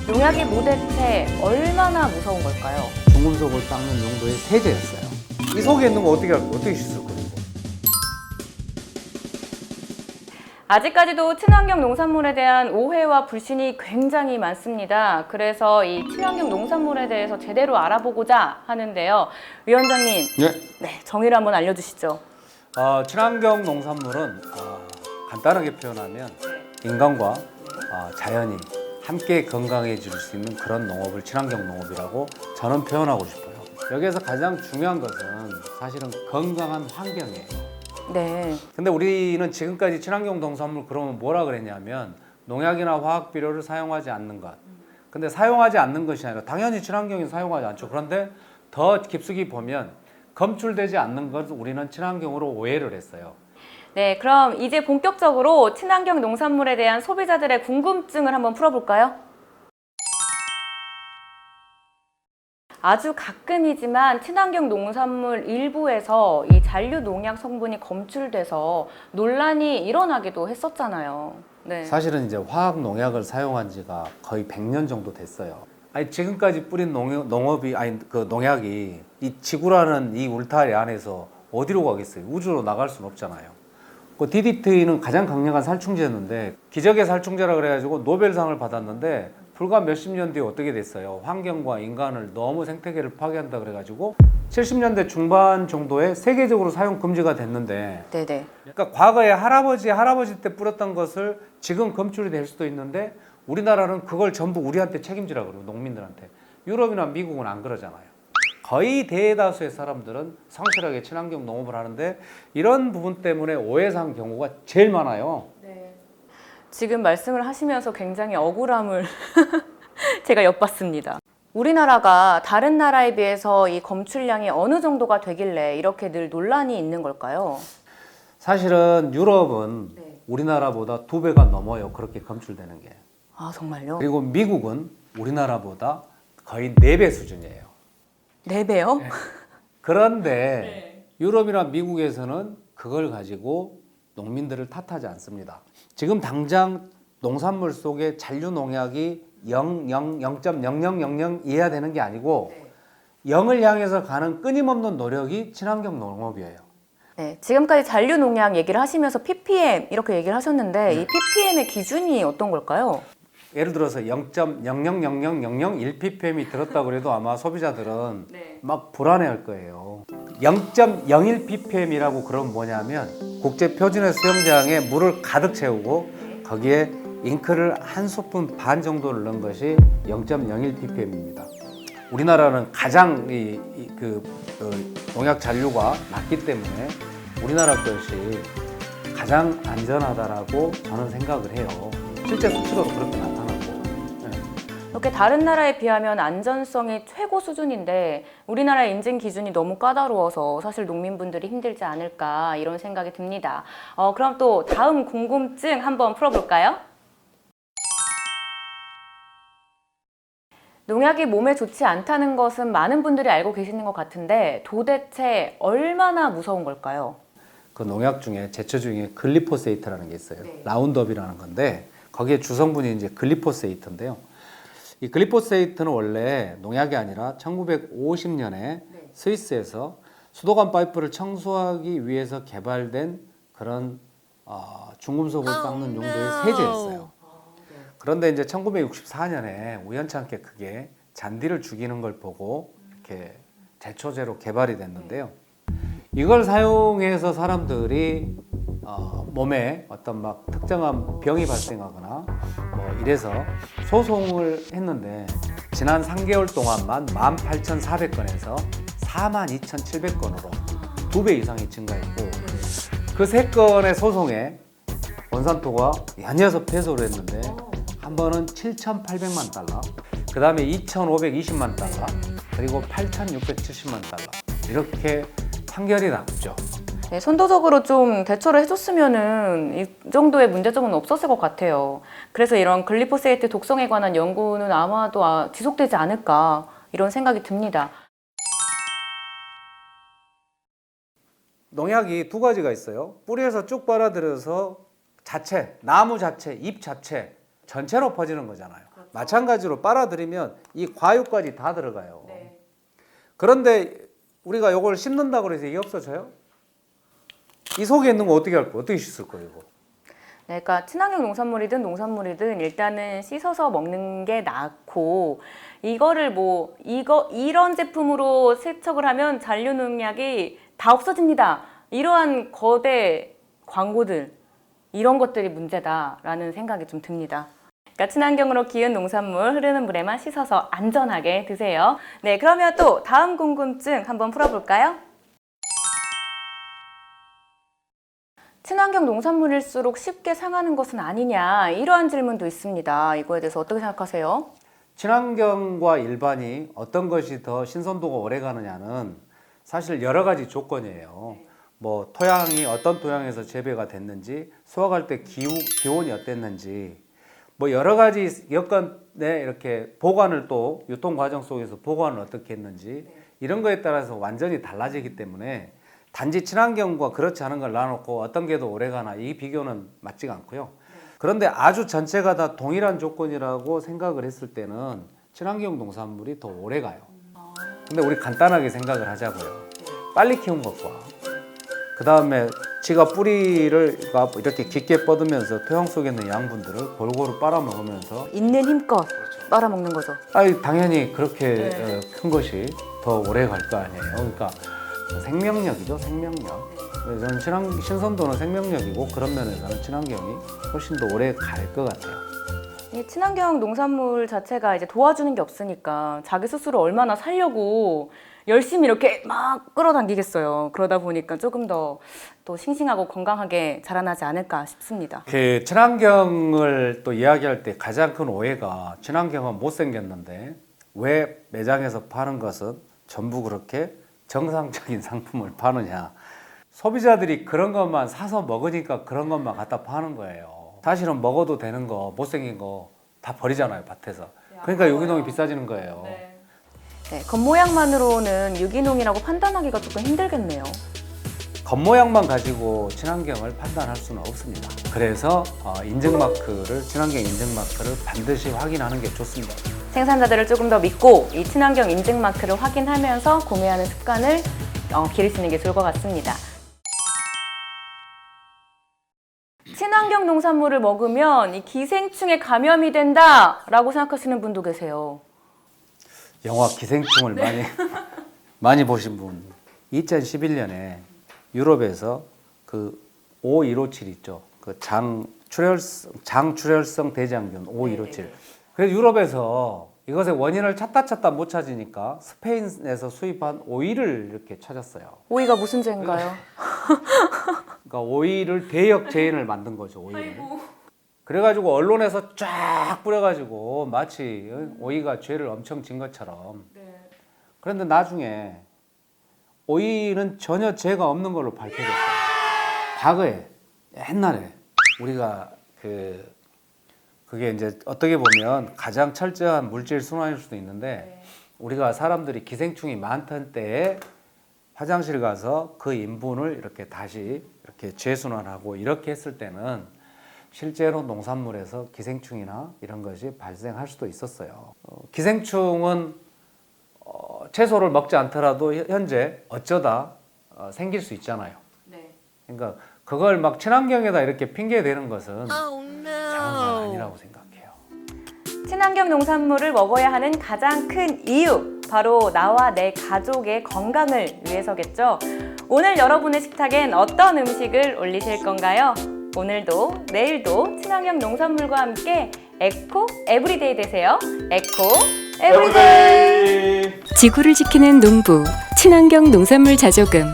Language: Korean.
농약이 도대체 얼마나 무서운 걸까요? 중금속을 닦는 용도의 세제였어요. 이 속에 있는 거 어떻게 씻을 거예요? 아직까지도 친환경 농산물에 대한 오해와 불신이 굉장히 많습니다. 그래서 이 친환경 농산물에 대해서 제대로 알아보고자 하는데요. 위원장님, 네, 정의를 한번 알려주시죠. 친환경 농산물은 간단하게 표현하면 인간과 자연이 함께 건강해질 수 있는 그런 농업을 친환경 농업이라고 저는 표현하고 싶어요. 여기에서 가장 중요한 것은 사실은 건강한 환경이에요. 네. 근데 우리는 지금까지 친환경 농산물 그러면 뭐라 그랬냐면 농약이나 화학 비료를 사용하지 않는 것. 근데 사용하지 않는 것이 아니라 당연히 친환경이 사용하지 않죠. 그런데 더 깊숙이 보면 검출되지 않는 것 우리는 친환경으로 오해를 했어요. 네, 그럼 이제 본격적으로 친환경 농산물에 대한 소비자들의 궁금증을 한번 풀어볼까요? 아주 가끔이지만 친환경 농산물 일부에서 이 잔류 농약 성분이 검출돼서 논란이 일어나기도 했었잖아요. 네. 사실은 이제 화학 농약을 사용한 지가 거의 100년 정도 됐어요. 아니 지금까지 뿌린 농약이 이 지구라는 이 울타리 안에서 어디로 가겠어요? 우주로 나갈 수는 없잖아요. 그 DDT는 가장 강력한 살충제였는데 기적의 살충제라 그래가지고 노벨상을 받았는데 불과 몇십 년 뒤에 어떻게 됐어요? 환경과 인간을 너무 생태계를 파괴한다 그래가지고 70년대 중반 정도에 세계적으로 사용 금지가 됐는데 네네. 그러니까 과거에 할아버지 때 뿌렸던 것을 지금 검출이 될 수도 있는데 우리나라는 그걸 전부 우리한테 책임지라 그래요. 농민들한테. 유럽이나 미국은 안 그러잖아요. 거의 대다수의 사람들은 성실하게 친환경 농업을 하는데 이런 부분 때문에 오해상 경우가 제일 많아요. 네. 지금 말씀을 하시면서 굉장히 억울함을 제가 엿봤습니다. 우리나라가 다른 나라에 비해서 이 검출량이 어느 정도가 되길래 이렇게 늘 논란이 있는 걸까요? 사실은 유럽은 우리나라보다 2배가 넘어요. 그렇게 검출되는 게. 아, 정말요? 그리고 미국은 우리나라보다 거의 4배 수준이에요. 4배요? 그런데 유럽이나 미국에서는 그걸 가지고 농민들을 탓하지 않습니다. 지금 당장 농산물 속에 잔류 농약이 0.0000이어야 되는 게 아니고 0을 향해서 가는 끊임없는 노력이 친환경 농업이에요. 네, 지금까지 잔류 농약 얘기를 하시면서 ppm 이렇게 얘기를 하셨는데 이 ppm의 기준이 어떤 걸까요? 예를 들어서 0.000001ppm이 들었다고 그래도 아마 소비자들은 막 불안해할 거예요. 0.01ppm이라고 그러면 뭐냐면 국제 표준의 수영장에 물을 가득 채우고 거기에 잉크를 한 스푼 반 정도를 넣은 것이 0.01ppm입니다. 우리나라는 가장 농약 잔류가 낮기 때문에 우리나라 것이 가장 안전하다라고 저는 생각을 해요. 실제 수치로도 그렇게 나타나고. 이렇게 다른 나라에 비하면 안전성이 최고 수준인데 우리나라의 인증 기준이 너무 까다로워서 사실 농민분들이 힘들지 않을까 이런 생각이 듭니다. 그럼 또 다음 궁금증 한번 풀어볼까요? 농약이 몸에 좋지 않다는 것은 많은 분들이 알고 계시는 것 같은데 도대체 얼마나 무서운 걸까요? 그 농약 중에 제초 중에 글리포세이트라는 게 있어요. 라운드업이라는 건데 거기에 주성분이 이제 글리포세이트인데요. 이 글리포세이트는 원래 농약이 아니라 1950년에 스위스에서 수도관 파이프를 청소하기 위해서 개발된 그런 중금속을 닦는 용도의 세제였어요. 그런데 이제 1964년에 우연찮게 그게 잔디를 죽이는 걸 보고 이렇게 제초제로 개발이 됐는데요. 이걸 사용해서 사람들이 몸에 어떤 막 특정한 병이 발생하거나 뭐 이래서 소송을 했는데 지난 3개월 동안만 18,400건에서 42,700건으로 2배 이상이 증가했고 그 3건의 소송에 원산토가 연이어서 패소를 했는데 한 번은 7,800만 달러, 그 다음에 2,520만 달러, 그리고 8,670만 달러 이렇게 판결이 났죠. 네, 선도적으로 좀 대처를 해줬으면은 이 정도의 문제점은 없었을 것 같아요. 그래서 이런 글리포세이트 독성에 관한 연구는 아마도 지속되지 않을까 이런 생각이 듭니다. 농약이 2가지가 있어요. 뿌리에서 쭉 빨아들여서 자체, 나무 자체, 잎 자체 전체로 퍼지는 거잖아요. 마찬가지로 빨아들이면 이 과육까지 다 들어가요. 네. 그런데 우리가 이걸 씹는다고 해서 이게 없어져요? 이 속에 있는 거 어떻게 할 거예요? 어떻게 씻을 거예요? 이거? 네, 그러니까 친환경 농산물이든 농산물이든 일단은 씻어서 먹는 게 낫고 이거를 뭐 이런 제품으로 세척을 하면 잔류농약이 다 없어집니다. 이러한 거대 광고들 이런 것들이 문제다라는 생각이 좀 듭니다. 그러니까 친환경으로 기은 농산물 흐르는 물에만 씻어서 안전하게 드세요. 네, 그러면 또 다음 궁금증 한번 풀어볼까요? 친환경 농산물일수록 쉽게 상하는 것은 아니냐 이러한 질문도 있습니다. 이거에 대해서 어떻게 생각하세요? 친환경과 일반이 어떤 것이 더 신선도가 오래 가느냐는 사실 여러 가지 조건이에요. 뭐 토양이 어떤 토양에서 재배가 됐는지, 수확할 때 기온이 어땠는지, 뭐 여러 가지 여건에 이렇게 보관을 또 유통 과정 속에서 보관을 어떻게 했는지 이런 거에 따라서 완전히 달라지기 때문에 단지 친환경과 그렇지 않은 걸 놔놓고 어떤 게 더 오래 가나 이 비교는 맞지가 않고요. 그런데 아주 전체가 다 동일한 조건이라고 생각을 했을 때는 친환경 농산물이 더 오래 가요. 근데 우리 간단하게 생각을 하자고요. 빨리 키운 것과 그 다음에 지가 뿌리를 이렇게 깊게 뻗으면서 토양 속에 있는 양분들을 골고루 빨아먹으면서 있는 힘껏 빨아먹는 거죠. 당연히 그렇게 큰 것이 더 오래 갈 거 아니에요. 그러니까 생명력이죠, 생명력. 저는 신선도는 생명력이고 그런 면에서는 친환경이 훨씬 더 오래 갈 것 같아요. 이 친환경 농산물 자체가 이제 도와주는 게 없으니까 자기 스스로 얼마나 살려고 열심히 이렇게 막 끌어당기겠어요. 그러다 보니까 조금 더 또 싱싱하고 건강하게 자라나지 않을까 싶습니다. 그 친환경을 또 이야기할 때 가장 큰 오해가 친환경은 못생겼는데 왜 매장에서 파는 것은 전부 그렇게 정상적인 상품을 파느냐. 소비자들이 그런 것만 사서 먹으니까 그런 것만 갖다 파는 거예요. 사실은 먹어도 되는 거, 못생긴 거 다 버리잖아요, 밭에서. 그러니까 유기농이 비싸지는 거예요. 네, 겉모양만으로는 유기농이라고 판단하기가 조금 힘들겠네요. 겉모양만 가지고 친환경을 판단할 수는 없습니다. 그래서 인증마크를, 친환경 인증마크를 반드시 확인하는 게 좋습니다. 생산자들을 조금 더 믿고 이 친환경 인증 마크를 확인하면서 구매하는 습관을 기르시는 게 좋을 것 같습니다. 친환경 농산물을 먹으면 이 기생충에 감염이 된다라고 생각하시는 분도 계세요. 영화 기생충을 많이 보신 분. 2011년에 유럽에서 그 O157 있죠. 그 장출혈성 대장균 O157. 그래서 유럽에서 이것의 원인을 찾다 못 찾으니까 스페인에서 수입한 오이를 이렇게 찾았어요. 오이가 무슨 죄인가요? 그러니까 오이를 대역 제인을 만든 거죠. 오이를. 그래가지고 언론에서 쫙 뿌려가지고 마치 오이가 죄를 엄청 진 것처럼. 그런데 나중에 오이는 전혀 죄가 없는 걸로 밝혀졌어요. 과거에 옛날에 우리가 그게 이제 어떻게 보면 가장 철저한 물질 순환일 수도 있는데 우리가 사람들이 기생충이 많던 때에 화장실 가서 그 인분을 이렇게 다시 이렇게 재순환하고 이렇게 했을 때는 실제로 농산물에서 기생충이나 이런 것이 발생할 수도 있었어요. 기생충은 채소를 먹지 않더라도 현재 어쩌다 생길 수 있잖아요. 그러니까 그걸 막 친환경에다 이렇게 핑계 대는 것은 장난 아니라고 생각해요. 친환경 농산물을 먹어야 하는 가장 큰 이유, 바로 나와 내 가족의 건강을 위해서겠죠. 오늘 여러분의 식탁엔 어떤 음식을 올리실 건가요? 오늘도 내일도 친환경 농산물과 함께 에코 에브리데이 되세요. 에코 에브리데이! 지구를 지키는 농부, 친환경 농산물 자조금.